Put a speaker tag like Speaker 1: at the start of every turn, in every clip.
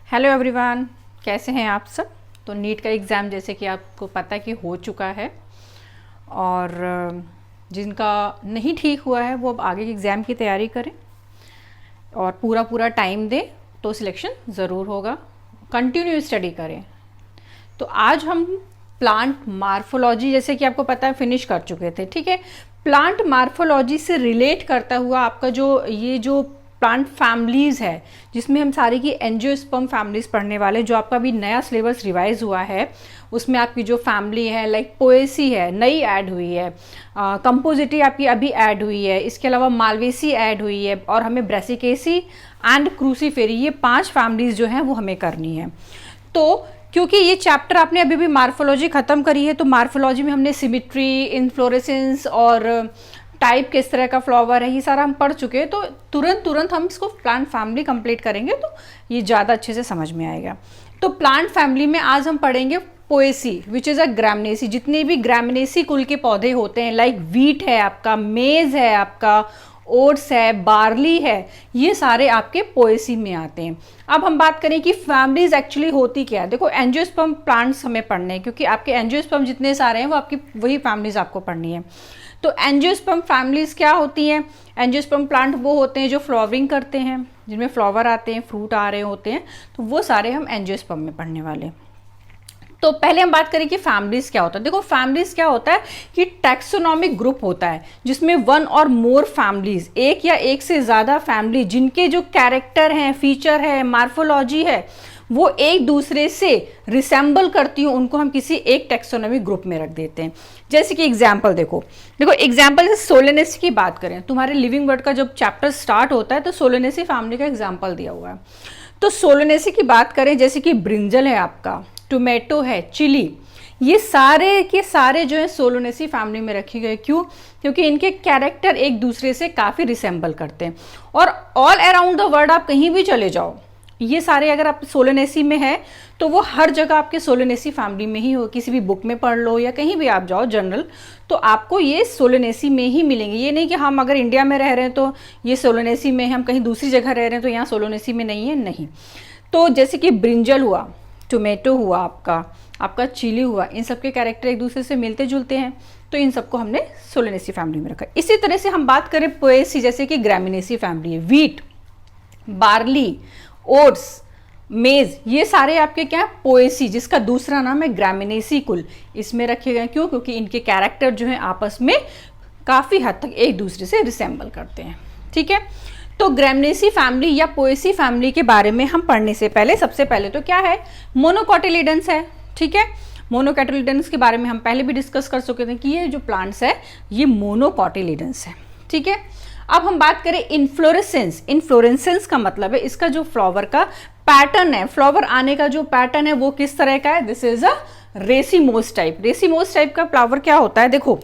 Speaker 1: Hello everyone, कैसे हैं आप सब। तो नीट का एग्ज़ाम जैसे कि आपको पता है कि हो चुका है और जिनका नहीं ठीक हुआ है वो अब आगे के एग्ज़ाम की तैयारी करें और पूरा पूरा टाइम दें तो सिलेक्शन ज़रूर होगा। कंटिन्यू स्टडी करें। तो आज हम प्लांट मार्फोलॉजी जैसे कि आपको पता है फिनिश कर चुके थे, ठीक है। प्लांट मार्फोलॉजी से रिलेट करता हुआ आपका जो प्लांट फैमिलीज़ है जिसमें हम सारी की एंजियोस्पर्म फैमिलीज़ पढ़ने वाले, जो आपका भी नया सिलेबस रिवाइज हुआ है उसमें आपकी जो फैमिली है लाइक पोएसी है नई ऐड हुई है, कंपोजिटी आपकी अभी ऐड हुई है, इसके अलावा मालवेसी ऐड हुई है और हमें ब्रेसिकेसी एंड क्रूसीफेरी ये 5 फैमिलीज़ जो हैं वो हमें करनी है। तो क्योंकि ये चैप्टर आपने अभी भी मार्फोलॉजी ख़त्म करी है तो मार्फोलॉजी में हमने सिमिट्री, इन्फ्लोरेसेंस और टाइप किस तरह का फ्लावर है ये सारा हम पढ़ चुके हैं। तो तुरंत हम इसको प्लांट फैमिली कंप्लीट करेंगे तो ये ज़्यादा अच्छे से समझ में आएगा। तो प्लांट फैमिली में आज हम पढ़ेंगे पोएसी विच इज़ अ ग्रामिनेसी। जितने भी ग्रामिनेसी कुल के पौधे होते हैं लाइक वीट है आपका, मेज़ है आपका, ओट्स है, बार्ली है, ये सारे आपके पोएसी में आते हैं। अब हम बात करें कि फैमिलीज एक्चुअली होती क्या है। देखो एंजियोस्पर्म प्लांट्स हमें पढ़ने हैं क्योंकि आपके एंजियोस्पर्म जितने सारे हैं वो आपकी वही फैमिलीज आपको पढ़नी है। तो एंजियोस्पर्म फैमिलीज क्या होती हैं। एंजियोस्पर्म प्लांट वो होते हैं जो फ्लावरिंग करते हैं, जिनमें फ्लावर आते हैं, फ्रूट आ रहे होते हैं, तो वो सारे हम एंजियोस्पर्म में पढ़ने वाले हैं। तो पहले हम बात करें कि फैमिलीज क्या होता है। देखो फैमिलीज क्या होता है कि टैक्सोनॉमिक ग्रुप होता है जिसमें 1 और मोर फैमिलीज, एक या एक से ज़्यादा फैमिली जिनके जो कैरेक्टर हैं, फीचर है, मार्फोलॉजी है वो एक दूसरे से रिसेंबल करती हूँ, उनको हम किसी एक टैक्सोनॉमिक ग्रुप में रख देते हैं। जैसे कि एग्जाम्पल देखो एग्जाम्पल जैसे सोलेनेसी की बात करें, तुम्हारे लिविंग वर्ड का जब चैप्टर स्टार्ट होता है तो सोलेनेसी फैमिली का एग्जाम्पल दिया हुआ है। तो सोलेनेसी की बात करें जैसे कि ब्रिंजल है आपका, टोमेटो है, चिली, ये सारे के सारे जो है सोलोनेसी फैमिली में रखे गए। क्यों? क्योंकि इनके कैरेक्टर एक दूसरे से काफ़ी रिसेंबल करते हैं और ऑल अराउंड द वर्ल्ड आप कहीं भी चले जाओ, ये सारे अगर आप सोलोनेसी में है तो वो हर जगह आपके सोलोनेसी फैमिली में ही हो। किसी भी बुक में पढ़ लो या कहीं भी आप जाओ जनरल, तो आपको ये सोलोनेसी में ही मिलेंगे। ये नहीं कि हम अगर इंडिया में रह रहे हैं तो ये सोलोनेसी में, हम कहीं दूसरी जगह रह रहे हैं तो यहाँ सोलोनेसी में नहीं है, नहीं। तो जैसे कि ब्रिंजल हुआ, टोमेटो हुआ आपका चिली हुआ, इन सब के कैरेक्टर एक दूसरे से मिलते जुलते हैं, तो इन सबको हमने सोलेनेसी फैमिली में रखा। इसी तरह से हम बात करें पोएसी जैसे कि ग्रामिनेसी फैमिली है, वीट, बार्ली, ओट्स, मेज, ये सारे आपके क्या है पोएसी, जिसका दूसरा नाम है ग्रामिनेसी कुल, इसमें रखे गए। क्यों? क्योंकि इनके कैरेक्टर जो है आपस में काफ़ी हद तक एक दूसरे से रिसेंबल करते हैं, ठीक है। तो ग्रामिनेसी फैमिली या पोएसी फैमिली के बारे में हम पढ़ने से पहले सबसे पहले तो क्या है, मोनोकोटिलिडन्स है, ठीक है। मोनोकोटिलिडन्स के बारे में हम पहले भी डिस्कस कर चुके थे कि ये जो प्लांट्स है ये मोनोकोटिलिडन्स है, ठीक है। अब हम बात करें इन्फ्लोरेसेंस। इन्फ्लोरेसेंस का मतलब है इसका जो फ्लावर का पैटर्न है, फ्लावर आने का जो पैटर्न है वो किस तरह का है। This is a racemose type. Racemose type का फ्लावर क्या होता है, देखो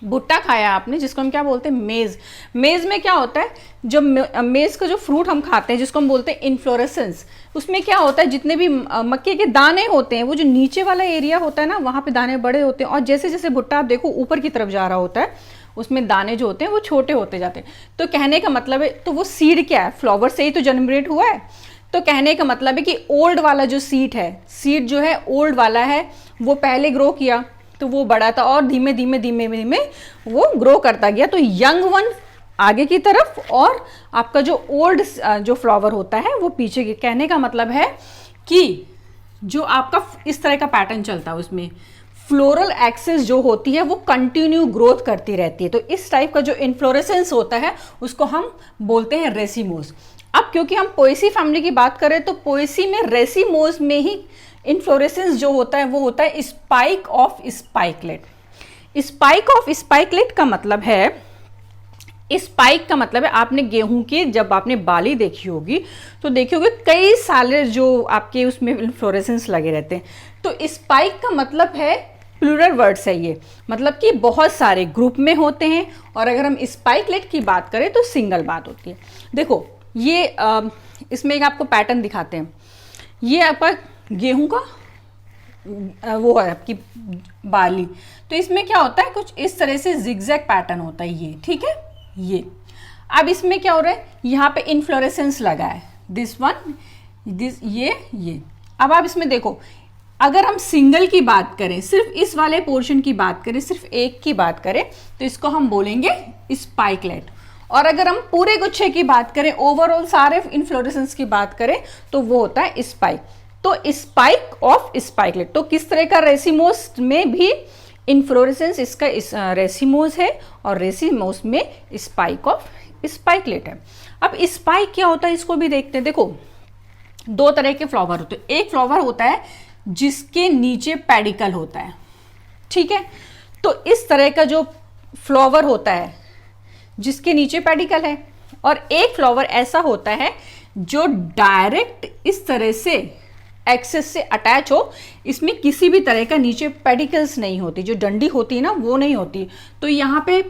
Speaker 1: भुट्टा खाया आपने जिसको हम क्या बोलते हैं मेज। मेज में क्या होता है, जो मेज का जो फ्रूट हम खाते हैं जिसको हम बोलते हैं इन्फ्लोरेसेंस, उसमें क्या होता है जितने भी मक्के के दाने होते हैं वो जो नीचे वाला एरिया होता है ना वहाँ पे दाने बड़े होते हैं, और जैसे जैसे भुट्टा आप देखो ऊपर की तरफ जा रहा होता है उसमें दाने जो होते हैं वो छोटे होते जाते हैं। तो कहने का मतलब है, तो वो सीड क्या है, फ्लावर से ही तो जनरेट हुआ है। तो कहने का मतलब है कि ओल्ड वाला जो सीड है, सीड जो है ओल्ड वाला है वो पहले ग्रो किया तो वो बड़ा था और धीमे धीमे धीमे धीमे वो ग्रो करता गया, तो यंग वन आगे की तरफ और आपका जो ओल्ड जो फ्लावर होता है वो पीछे की। कहने का मतलब है कि जो आपका इस तरह का पैटर्न चलता है उसमें फ्लोरल एक्सिस जो होती है वो कंटिन्यू ग्रोथ करती रहती है। तो इस टाइप का जो इन्फ्लोरेसेंस होता है उसको हम बोलते हैं रेसिमोस। अब क्योंकि हम पोएसी फैमिली की बात करें तो पोएसी में रेसिमोस में ही इन्फ्लोरेसेंस जो होता है वो होता है spike of spikelet. Spike of spikelet का मतलब है, स्पाइक का मतलब है आपने गेहूं के जब आपने बाली देखी होगी तो देखी होगी कई सारे जो आपके उसमें इन्फ्लोरेसेंस लगे रहते हैं। तो स्पाइक का मतलब है प्लूरल वर्ड्स है ये, मतलब कि बहुत सारे ग्रुप में होते हैं, और अगर हम स्पाइकलेट की बात करें तो सिंगल बात होती है। देखो ये इसमें एक आपको पैटर्न दिखाते हैं, ये आपका गेहूं का वो है आपकी बाली, तो इसमें क्या होता है कुछ इस तरह से जिगजैग पैटर्न होता है ये, ठीक है। ये अब इसमें क्या हो रहा है, यहाँ पे इन्फ्लोरेसेंस लगा है, दिस वन दिस ये। अब आप इसमें देखो, अगर हम सिंगल की बात करें, सिर्फ इस वाले पोर्शन की बात करें, सिर्फ एक की बात करें, तो इसको हम बोलेंगे स्पाइकलेट। और अगर हम पूरे गुच्छे की बात करें, ओवरऑल सारे इन्फ्लोरेसेंस की बात करें, तो वो होता है स्पाइक। तो स्पाइक ऑफ स्पाइकलेट। तो किस तरह का रेसिमोस में भी इन्फ्लोरेसेंस इसका रेसिमोस है और रेसिमोस में स्पाइक ऑफ स्पाइकलेट है। अब स्पाइक क्या होता है इसको भी देखते हैं। देखो, दो तरह के फ्लावर होते हैं। एक फ्लावर होता है जिसके नीचे पेडिकल होता है, ठीक है। तो इस तरह का जो फ्लावर होता है जिसके नीचे पेडिकल है, और एक फ्लावर ऐसा होता है जो डायरेक्ट इस तरह से एक्सेस से अटैच हो, इसमें किसी भी तरह का नीचे पेडिकल्स नहीं होती, जो डंडी होती है ना वो नहीं होती। तो यहाँ पे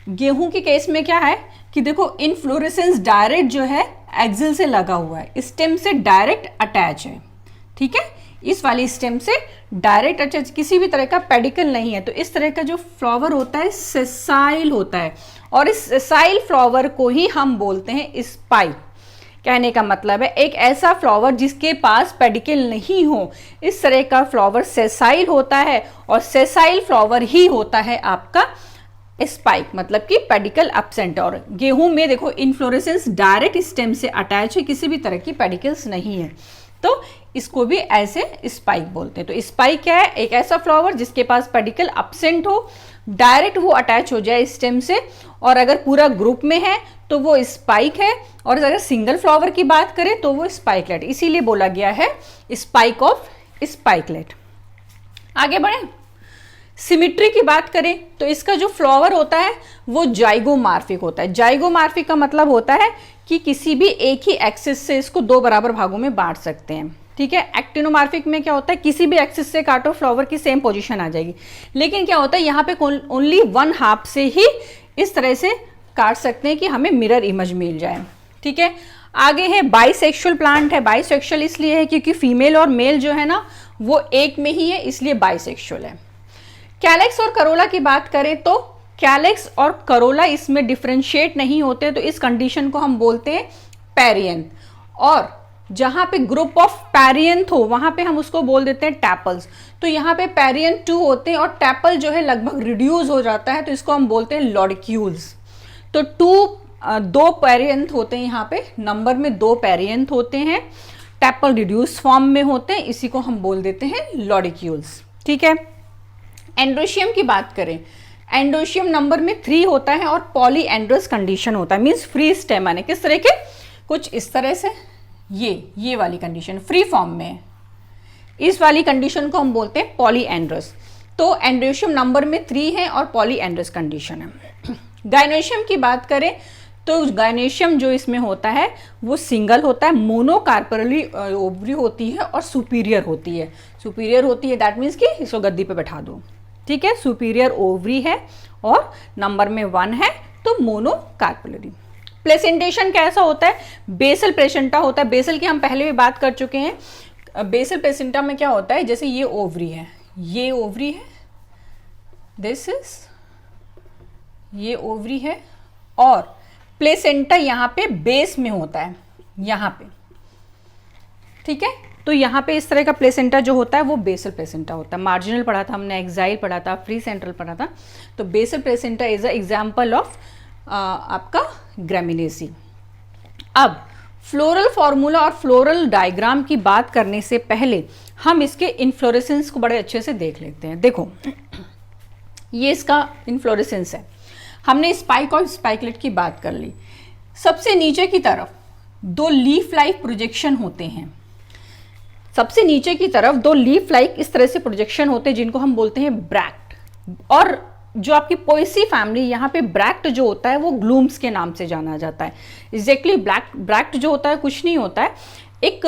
Speaker 1: गेहूं के केस में क्या है कि देखो, इनफ्लोरेसेंस डायरेक्ट जो है एक्सिल से लगा हुआ है, स्टेम से डायरेक्ट अटैच है, ठीक है। इस वाली स्टेम से डायरेक्ट अटैच, किसी भी तरह का पेडिकल नहीं है। तो इस तरह का जो फ्लावर होता है सेसाइल होता है, और इस सेसाइल फ्लावर को ही हम बोलते हैं स्पाइक। कहने का मतलब है एक ऐसा फ्लावर जिसके पास पेडिकल नहीं हो, इस तरह का फ्लावर सेसाइल होता है, और सेसाइल फ्लावर ही होता है आपका स्पाइक, मतलब कि पेडिकल एब्सेंट। और गेहूं में देखो, इन्फ्लोरेसेंस डायरेक्ट स्टेम से अटैच है, किसी भी तरह की पेडिकल्स नहीं है, तो इसको भी ऐसे स्पाइक बोलते हैं। तो स्पाइक क्या है? एक ऐसा फ्लावर जिसके पास पेडिकल एब्सेंट हो, डायरेक्ट वो अटैच हो जाए स्टेम से, और अगर पूरा ग्रुप में है तो वो स्पाइक है, और अगर सिंगल फ्लावर की बात करें तो वो स्पाइकलेट। इसीलिए बोला गया है स्पाइक ऑफ स्पाइकलेट। आगे बढ़े, सिमिट्री की बात करें तो इसका जो फ्लावर होता है वो जाइगोमार्फिक होता है। जाइगोमार्फिक का मतलब होता है कि किसी भी एक ही एक्सिस से इसको दो बराबर भागों में बांट सकते हैं, ठीक है। एक्टिनोमार्फिक में क्या होता है, किसी भी एक्सिस से काटो फ्लावर की सेम पोजीशन आ जाएगी, लेकिन क्या होता है यहाँ पे ओनली वन हाफ से ही इस तरह से काट सकते हैं कि हमें मिरर इमेज मिल जाए, ठीक है। आगे है बाइसेक्सुअल प्लांट है। बाइसेक्सुअल इसलिए है क्योंकि फीमेल और मेल जो है ना वो एक में ही है, इसलिए बाइसेक्सुअल है। कैलेक्स और करोला की बात करें तो कैलेक्स और करोला इसमें डिफरेंशिएट नहीं होते, तो इस कंडीशन को हम बोलते हैं पैरियंथ। और जहां पे ग्रुप ऑफ पैरियंथ हो वहां पे हम उसको बोल देते हैं टैपल्स। तो यहाँ पे पैरियंथ 2 होते हैं और टैपल जो है लगभग रिड्यूस हो जाता है, तो इसको हम बोलते हैं लॉडिक्यूल्स। तो दो पैरियंथ होते हैं, यहाँ पे नंबर में 2 पैरियंथ होते हैं, टैपल रिड्यूस फॉर्म में होते हैं, इसी को हम बोल देते हैं लॉडिक्यूल्स, ठीक है। एंड्रोशियम की बात करें, एंड्रोशियम नंबर में 3 होता है और पॉलीएंड्रस कंडीशन होता है, मीन्स फ्री स्टेमन है। किस तरह के? कुछ इस तरह से, ये वाली कंडीशन फ्री फॉर्म में है, इस वाली कंडीशन को हम बोलते हैं पॉलीएंड्रस। तो एंड्रोशियम नंबर में 3 है और पॉलीएंड्रस कंडीशन है। गायनोशियम की बात करें तो गायनोशियम जो इसमें होता है वो सिंगल होता है, मोनोकार्परली ओवरी होती है और सुपीरियर होती है। सुपीरियर होती है दैट मीन्स कि इसको गद्दी पे बैठा दो, ठीक है। सुपीरियर ओवरी है और नंबर में 1 है, तो मोनोकार्परली। प्लेसेंटेशन कैसा होता है? बेसल प्लेसेंटा होता है। बेसल की हम पहले भी बात कर चुके हैं। बेसल प्लेसेंटा में क्या होता है, जैसे ये ओवरी है, ये ओवरी है, दिस इज ये ओवरी है, और प्लेसेंटा यहाँ पे बेस में होता है, यहाँ पे, ठीक है। तो यहाँ पे इस तरह का प्लेसेंटा जो होता है वो बेसल प्लेसेंटा होता है। मार्जिनल पढ़ा था हमने, एक्साइल पढ़ा था, फ्री सेंट्रल पढ़ा था। तो basal placenta is a example of आपका ग्रेमिनेसी। अब फ्लोरल फॉर्मूला और फ्लोरल डायग्राम की बात करने से पहले हम इसके इन्फ्लोरेसेंस को बड़े अच्छे से देख लेते हैं। देखो, ये इसका इन्फ्लोरेसेंस है। हमने स्पाइक और स्पाइकलेट की बात कर ली। सबसे नीचे की तरफ 2 लीफ लाइक प्रोजेक्शन होते हैं। सबसे नीचे की तरफ 2 लीफ लाइक इस तरह से प्रोजेक्शन होते हैं जिनको हम बोलते हैं ब्रैक्ट। और जो आपकी पोएसी फैमिली, यहाँ पे ब्रैक्ट जो होता है वो ग्लूम्स के नाम से जाना जाता है। एग्जैक्टली ब्रैक्ट जो होता है कुछ नहीं होता है, एक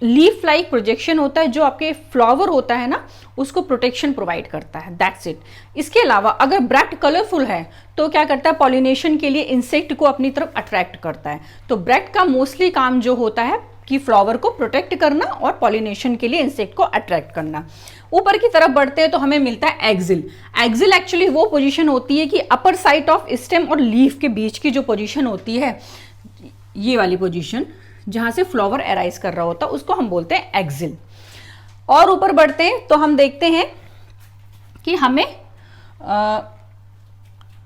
Speaker 1: लीफ लाइक प्रोजेक्शन होता है जो आपके फ्लावर होता है ना उसको प्रोटेक्शन प्रोवाइड करता है, दैट्स इट। इसके अलावा अगर ब्रैक्ट कलरफुल है तो क्या करता है, पॉलिनेशन के लिए इंसेक्ट को अपनी तरफ अट्रैक्ट करता है। तो ब्रैक्ट का मोस्टली काम जो होता है कि फ्लावर को प्रोटेक्ट करना और पॉलिनेशन के लिए इंसेक्ट को अट्रैक्ट करना। ऊपर की तरफ बढ़ते हैं तो हमें मिलता है एक्सिल। एक्सिल एक्चुअली वो पोजीशन होती है कि अपर साइड ऑफ स्टेम और लीफ के बीच की जो पोजीशन होती है, ये वाली पोजीशन, जहां से फ्लावर अराइज कर रहा होता है उसको हम बोलते हैं एक्सिल। और ऊपर बढ़ते हैं तो हम देखते हैं कि हमें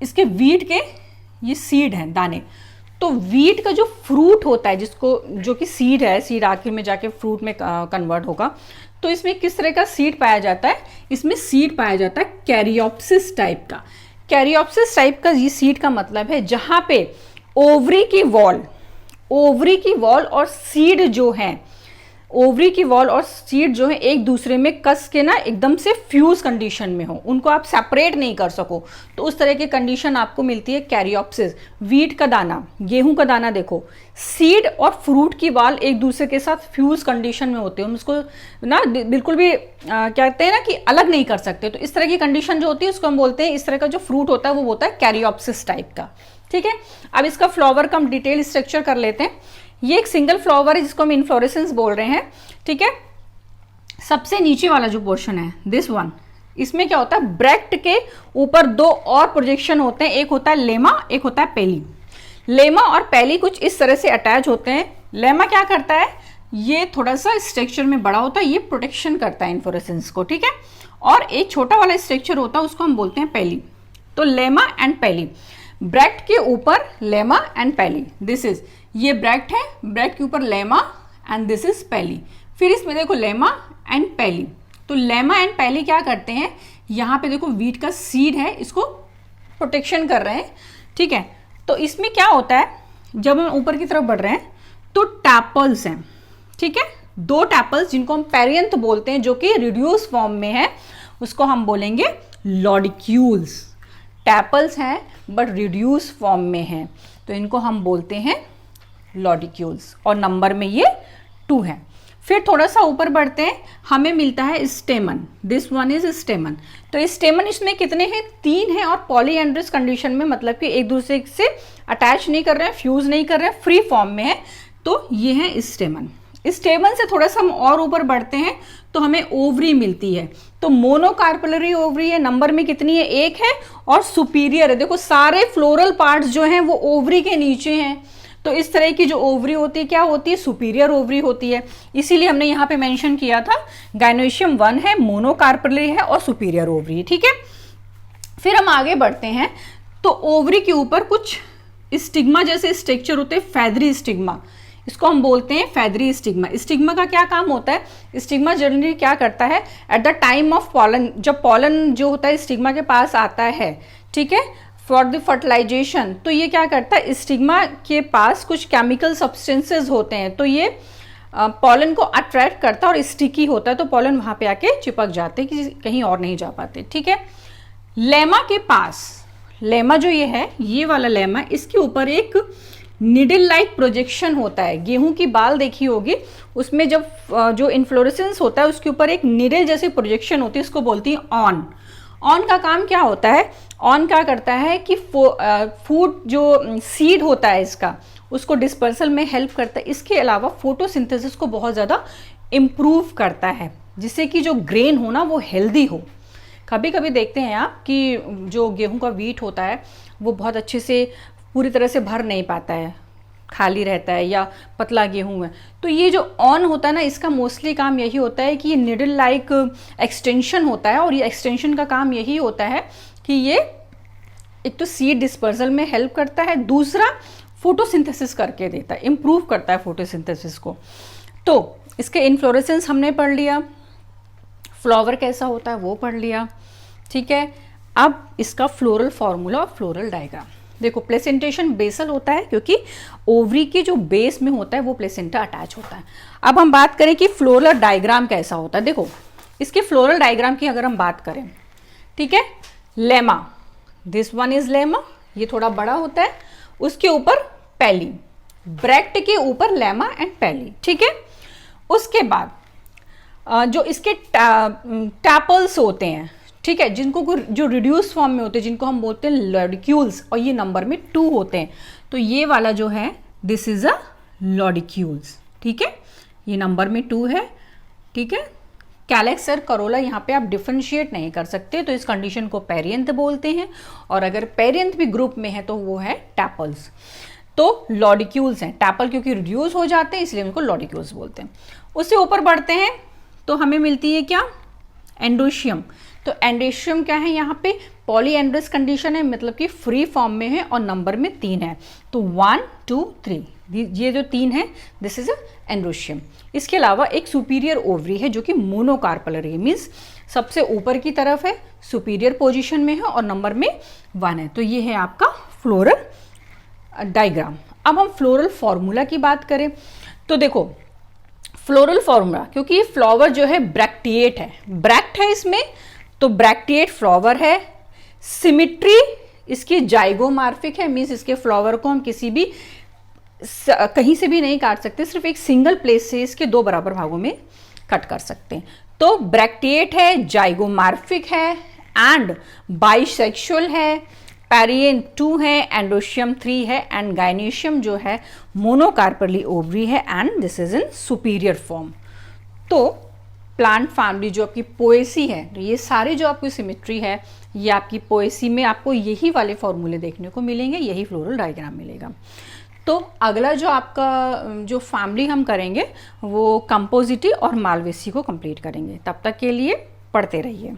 Speaker 1: इसके वीट के ये सीड हैं, दाने। तो वीट का जो फ्रूट होता है, जिसको जो कि सीड है, सीड आखिर में जाके फ्रूट में कन्वर्ट होगा, तो इसमें किस तरह का सीड पाया जाता है? इसमें सीड पाया जाता है कैरियोप्सिस टाइप का। कैरियोप्सिस टाइप का ये सीड का मतलब है जहां पे ओवरी की वॉल और सीड जो है, ओवरी की वॉल और सीड जो है एक दूसरे में कस के ना एकदम से फ्यूज कंडीशन में हो, उनको आप सेपरेट नहीं कर सको, तो उस तरह की कंडीशन आपको मिलती है कैरियोप्सिस। वीट का दाना, गेहूं का दाना देखो, सीड और फ्रूट की वॉल एक दूसरे के साथ फ्यूज कंडीशन में होते हैं, हम उसको ना बिल्कुल भी क्या कहते हैं ना कि अलग नहीं कर सकते। तो इस तरह की कंडीशन जो होती है उसको हम बोलते हैं, इस तरह का जो फ्रूट होता है वो होता है कैरियोप्सिस टाइप का। ठीक है, अब इसका फ्लावर का हम डिटेल स्ट्रक्चर कर लेते हैं। ये एक सिंगल फ्लावर है जिसको हम इन्फ्लोरेसेंस बोल रहे हैं। ठीक है, सबसे नीचे वाला जो पोर्शन है दिस वन, इसमें क्या होता है, ब्रैक्ट के ऊपर दो और प्रोजेक्शन होते हैं, एक होता है लेमा, एक होता है पेली। लेमा और पेली कुछ इस तरह से अटैच होते हैं। लेमा क्या करता है, ये थोड़ा सा स्ट्रक्चर में बड़ा होता है, ये प्रोटेक्शन करता है इन्फ्लोरेसेंस को। ठीक है, और एक छोटा वाला स्ट्रक्चर होता है उसको हम बोलते हैं पेली। तो लेमा एंड पेली, ब्रैक्ट के ऊपर लेमा एंड पेली, दिस इज, ये ब्रैक्ट है, ब्रैक्ट के ऊपर लेमा एंड दिस इज पेली। फिर इसमें देखो लेमा एंड पेली, तो लेमा एंड पेली क्या करते हैं, यहाँ पे देखो वीट का सीड है, इसको प्रोटेक्शन कर रहे हैं। ठीक है, तो इसमें क्या होता है, जब हम ऊपर की तरफ बढ़ रहे हैं तो टैपल्स हैं। ठीक है, दो टैपल्स जिनको हम पेरियंथ बोलते हैं, जो कि रिड्यूस फॉर्म में है, उसको हम बोलेंगे लॉडिक्यूल्स। टैपल्स हैं बट रिड्यूस फॉर्म में हैं, तो इनको हम बोलते हैं लॉडिक्यूल्स, और नंबर में ये 2 है। फिर थोड़ा सा ऊपर बढ़ते हैं, हमें मिलता है स्टेमन, दिस वन इज स्टेमन। तो स्टेमन इसमें कितने हैं, 3 हैं, और पॉलीएंड्रस कंडीशन में, मतलब कि एक दूसरे से अटैच नहीं कर रहे हैं, फ्यूज नहीं कर रहे हैं, फ्री फॉर्म में है। तो ये है स्टेमन। स्टेमन से थोड़ा सा हम और ऊपर बढ़ते हैं तो हमें ओवरी मिलती है। तो मोनोकार्पेलरी ओवरी है, नंबर में कितनी है, 1 है, और सुपीरियर है। देखो सारे फ्लोरल पार्ट्स जो हैं वो ओवरी के नीचे हैं, तो इस तरह की जो ओवरी होती है क्या होती है, सुपीरियर ओवरी होती है। इसीलिए हमने यहाँ पे मेंशन किया था गायनोइशियम 1 है, मोनोकार्पेलरी है और सुपीरियर ओवरी है। ठीक है, फिर हम आगे बढ़ते हैं तो ओवरी के ऊपर कुछ स्टिग्मा जैसे स्ट्रक्चर होते हैं, फेदरी स्टिग्मा, इसको हम बोलते हैं फेदरी स्टिग्मा। स्टिग्मा का क्या काम होता है, स्टिग्मा जनरली क्या करता है, at the time of pollen, जब पॉलन जो होता है स्टिग्मा के पास आता है, ठीक है, फॉर द फर्टिलाइजेशन, तो ये क्या करता है, स्टिग्मा के पास कुछ केमिकल सब्सटेंसेस होते हैं, तो ये पॉलन को अट्रैक्ट करता है और स्टिकी होता है, तो पॉलन वहां पे आके चिपक जाते हैं, कि कहीं और नहीं जा पाते। ठीक है, लेमा के पास, लेमा जो ये है, ये वाला लेमा, इसके ऊपर एक निडल लाइक प्रोजेक्शन होता है। गेहूं की बाल देखी होगी, उसमें जब जो इन्फ्लोरेसेंस होता है उसके ऊपर एक निडल जैसी प्रोजेक्शन होती है, इसको बोलती है ऑन। ऑन का काम क्या होता है, ऑन क्या करता है कि फूड जो सीड होता है इसका, उसको डिस्पर्सल में हेल्प करता है। इसके अलावा फोटोसिंथेसिस को बहुत ज़्यादा इम्प्रूव करता है, जिससे कि जो ग्रेन हो ना वो हेल्दी हो। कभी कभी देखते हैं आप कि जो गेहूं का वीट होता है वो बहुत अच्छे से पूरी तरह से भर नहीं पाता है, खाली रहता है, या पतला गेहूं है, तो ये जो ऑन होता है ना, इसका मोस्टली काम यही होता है कि ये निडल लाइक एक्सटेंशन होता है, और ये एक्सटेंशन का काम यही होता है कि ये एक तो सीड डिस्पर्सल में हेल्प करता है, दूसरा फोटोसिंथेसिस करके देता है, इंप्रूव करता है फोटोसिंथेसिस को। तो इसके इन्फ्लोरेसेंस हमने पढ़ लिया, फ्लावर कैसा होता है वो पढ़ लिया। ठीक है, अब इसका फ्लोरल फॉर्मूला और फ्लोरल डायग्राम देखो। प्लेसेंटेशन बेसल होता है क्योंकि ओवरी के जो बेस में होता है वो प्लेसेंटा अटैच होता है। अब हम बात करें कि फ्लोरल डायग्राम कैसा होता है। देखो इसके फ्लोरल डायग्राम की अगर हम बात करें, ठीक है, lemma, this one is lemma, ये थोड़ा बड़ा होता है, उसके ऊपर पेली, ब्रैक्ट के ऊपर लेमा एंड पेली। ठीक है, उसके बाद जो इसके टैपल्स होते हैं, ठीक है, जिनको जो रिड्यूस फॉर्म में होते हैं, जिनको हम बोलते हैं लॉडिक्यूल्स, और ये नंबर में 2 होते हैं, तो ये वाला जो है दिस इज अ लॉडिक्यूल्स। ठीक है, ये नंबर में 2 है। ठीक है, कैलेक्स और करोला यहाँ पे आप डिफरेंशिएट नहीं कर सकते, तो इस कंडीशन को पेरियंथ बोलते हैं, और अगर पेरियंथ भी ग्रुप में है तो वो है टैपल्स। तो लॉडिक्यूल्स हैं, टैपल क्योंकि रिड्यूस हो जाते हैं इसलिए उनको लॉडिक्यूल्स बोलते हैं। उससे ऊपर बढ़ते हैं तो हमें मिलती है क्या, एंडोशियम। तो एंडोशियम क्या है, यहाँ पे पॉलीएंड्रस कंडीशन है, मतलब कि फ्री फॉर्म में है और नंबर में 3 है। तो 1 2 3 ये जो 3 है, दिस इज अ एंडोशियम। इसके अलावा एक सुपीरियर ओवरी है जो कि मोनोकार्पलर है, मीन्स सबसे ऊपर की तरफ है, सुपीरियर पोजीशन में है और नंबर में 1 है। तो ये है आपका फ्लोरल डायग्राम। अब हम फ्लोरल फॉर्मूला की बात करें तो देखो, फ्लोरल फॉर्मूला, क्योंकि ये फ्लावर जो है ब्रैक्टिएट है, ब्रैक्ट है इसमें, तो ब्रैक्टिएट फ्लावर है। सिमिट्री इसकी जाइगोमार्फिक है, मीन्स इसके फ्लावर को हम किसी भी कहीं से भी नहीं काट सकते, सिर्फ एक सिंगल प्लेस से इसके 2 बराबर भागों में कट कर सकते हैं। तो ब्रैक्टिएट है, जाइगोमार्फिक है एंड बाइसेक्सुअल है, पैरियन 2 है, एंडोशियम 3 है एंड गाइनेशियम जो है मोनोकार्पली ओवरी है and this is in superior form. तो प्लांट फैमिली जो आपकी पोएसी है, तो ये सारे जो आपकी सिमेट्री है, ये आपकी पोएसी में आपको यही वाले फॉर्मूले देखने को मिलेंगे, यही फ्लोरल डायग्राम मिलेगा। तो अगला जो आपका जो फैमिली हम करेंगे वो कंपोजिटी और मालवेसी को कंप्लीट करेंगे। तब तक के लिए पढ़ते रहिए।